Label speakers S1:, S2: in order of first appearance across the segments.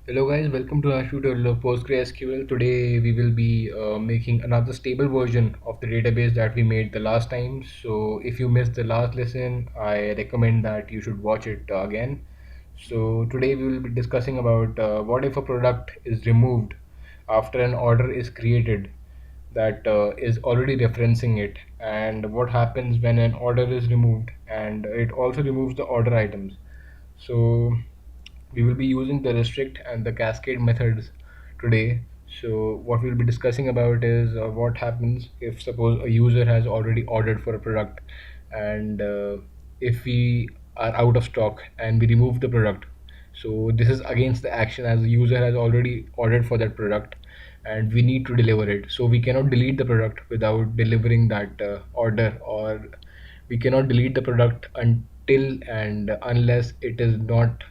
S1: Hello guys, welcome to our tutorial of PostgreSQL. Today we will be making another stable version of the database that we made the last time. So if you missed the last lesson, I recommend that you should watch it again. So today we will be discussing about what if a product is removed after an order is created that is already referencing it, and what happens when an order is removed and it also removes the order items. So we will be using the restrict and the cascade methods today. So what we'll be discussing about is what happens if suppose a user has already ordered for a product, and if we are out of stock and we remove the product. So this is against the action, as the user has already ordered for that product and we need to deliver it. So we cannot delete the product without delivering that order, or we cannot delete the product until and unless it is not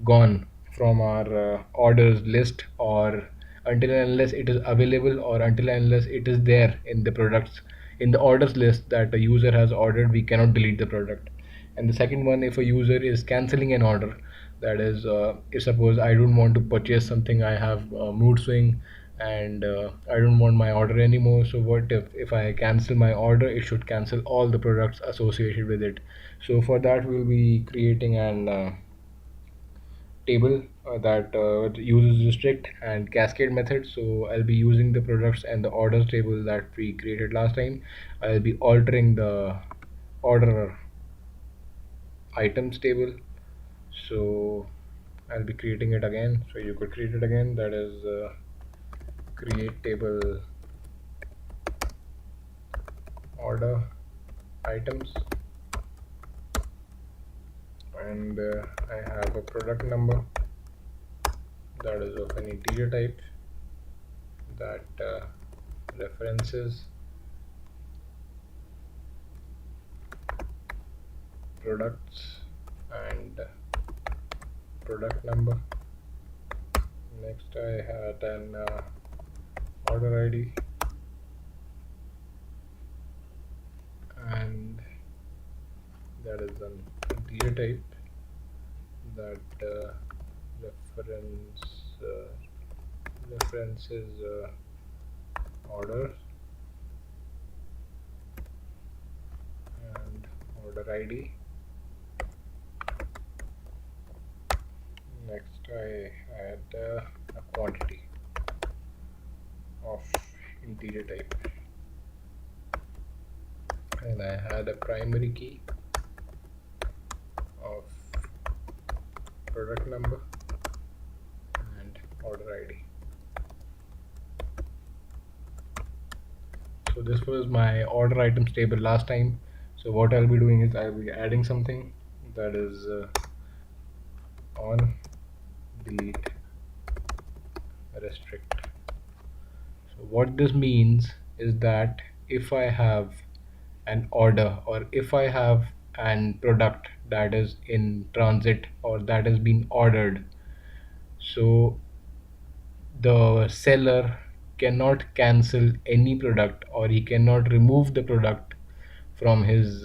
S1: gone from our orders list, or until and unless it is available, or until and unless it is there in the products in the orders list that a user has ordered, we cannot delete the product. And the second one, if a user is canceling an order, that is, if suppose I don't want to purchase something, I have mood swing, and I don't want my order anymore. So what if I cancel my order, it should cancel all the products associated with it. So for that we'll be creating an table that uses restrict and cascade methods. So I'll be using the products and the orders table that we created last time. I'll be altering the order items table. So I'll be creating it again, so you could create it again. That is create table order items, and I have a product number that is of an integer type that references products and product number. Next I had an order ID, and that is an integer type that reference references order and order ID. Next I had a quantity of integer type, and I had a primary key of product number and order ID. So this was my order items table last time. So what I'll be doing is I'll be adding something that is on delete restrict. So what this means is that if I have an order, or if I have an product that is in transit or that has been ordered, so the seller cannot cancel any product, or he cannot remove the product from his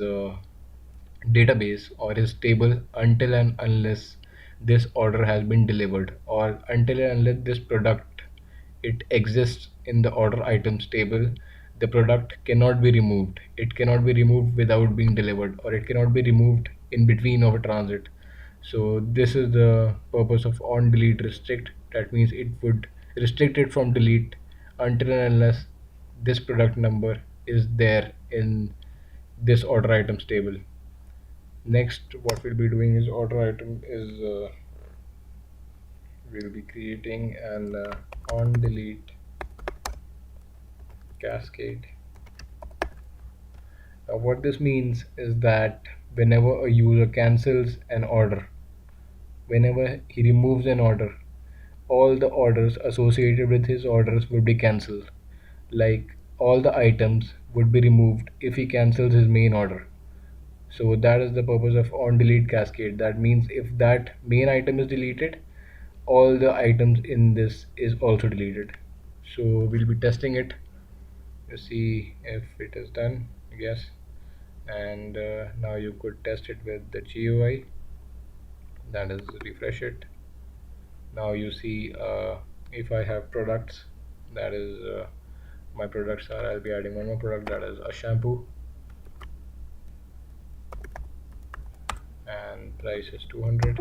S1: database or his table until and unless this order has been delivered, or until and unless this product it exists in the order items table. The product cannot be removed. It cannot be removed without being delivered, or it cannot be removed in between of a transit. So this is the purpose of on delete restrict. That means it would restrict it from delete until and unless this product number is there in this order items table. Next, what we'll be doing is order item is we'll be creating an on delete cascade. Now what this means is that whenever a user cancels an order, whenever he removes an order, all the orders associated with his orders would be cancelled. Like, all the items would be removed if he cancels his main order. So that is the purpose of on delete cascade. That means if that main item is deleted, all the items in this is also deleted. So we'll be testing it to see if it is done. Yes. And now you could test it with the GUI. That is, refresh it. Now you see, if I have products, that is my products are, I'll be adding one more product, that is a shampoo, and price is 200.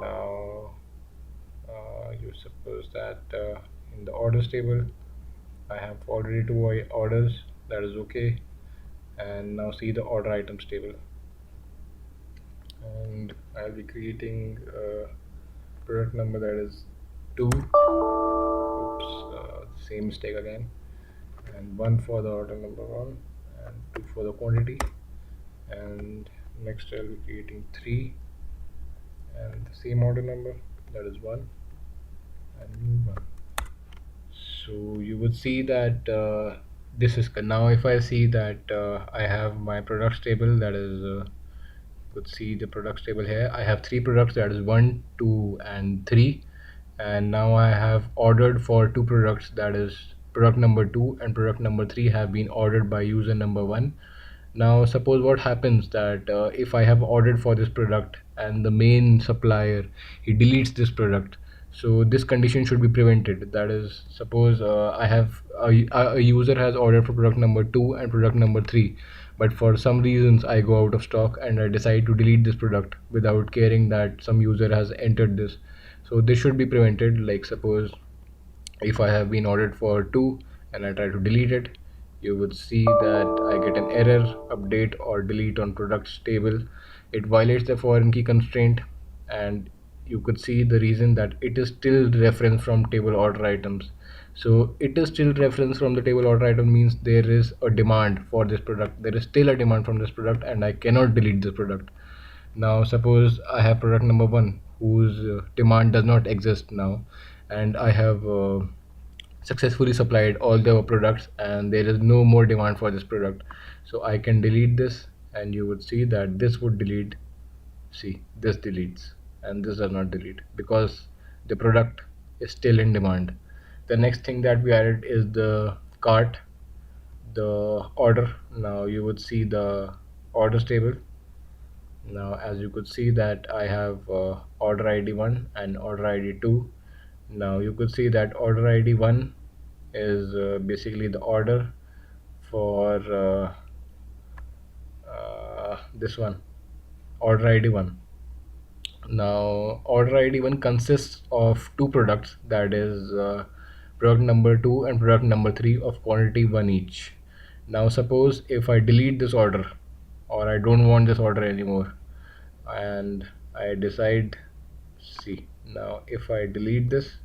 S1: Now you suppose that in the orders table I have already two orders, that is okay. And now see the order items table, and I'll be creating a product number, that is 2. Oops, same mistake again. And 1 for the order number 1, and 2 for the quantity. And next I'll be creating 3 and the same order number, that is 1 and 1. So you would see that this is now, if I see that I have my products table, that is could see the products table here. I have 3 products, that is 1, 2 and 3. And now I have ordered for 2 products, that is product number 2 and product number 3 have been ordered by user number 1. Now suppose what happens that if I have ordered for this product and the main supplier, he deletes this product, so this condition should be prevented. That is, suppose I have a user has ordered for product number 2 and product number 3, but for some reasons I go out of stock and I decide to delete this product without caring that some user has entered this. So this should be prevented. Like suppose if I have been ordered for 2 and I try to delete it, you would see that I get an error, update or delete on products table. It violates the foreign key constraint, and you could see the reason that it is still reference from table order items. So it is still reference from the table order item means there is a demand for this product. There is still a demand from this product and I cannot delete this product. Now suppose I have product number 1 whose demand does not exist now, and I have successfully supplied all the products and there is no more demand for this product. So I can delete this, and you would see that this would delete. See, this deletes and this does not delete because the product is still in demand. The next thing that we added is the cart, the order. Now you would see the orders table. Now as you could see that I have order ID 1 and order ID 2. Now you could see that order ID 1 is basically the order for this one, order ID 1. Now order ID 1 consists of 2 products, that is product number 2 and product number 3 of quantity 1 each. Now suppose if I delete this order, or I don't want this order anymore, and I decide, see, now if I delete this,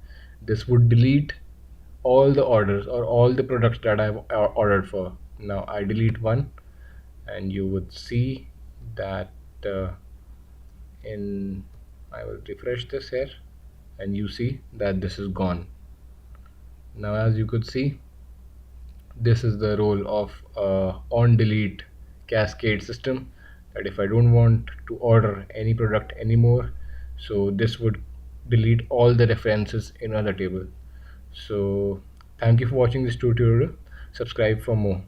S1: this would delete all the orders or all the products that I've ordered for. Now I delete one, and you would see that in I will refresh this here, and you see that this is gone. Now as you could see, this is the role of on delete cascade system, that if I don't want to order any product anymore, so this would delete all the references in other table. So thank you for watching this tutorial. Subscribe for more.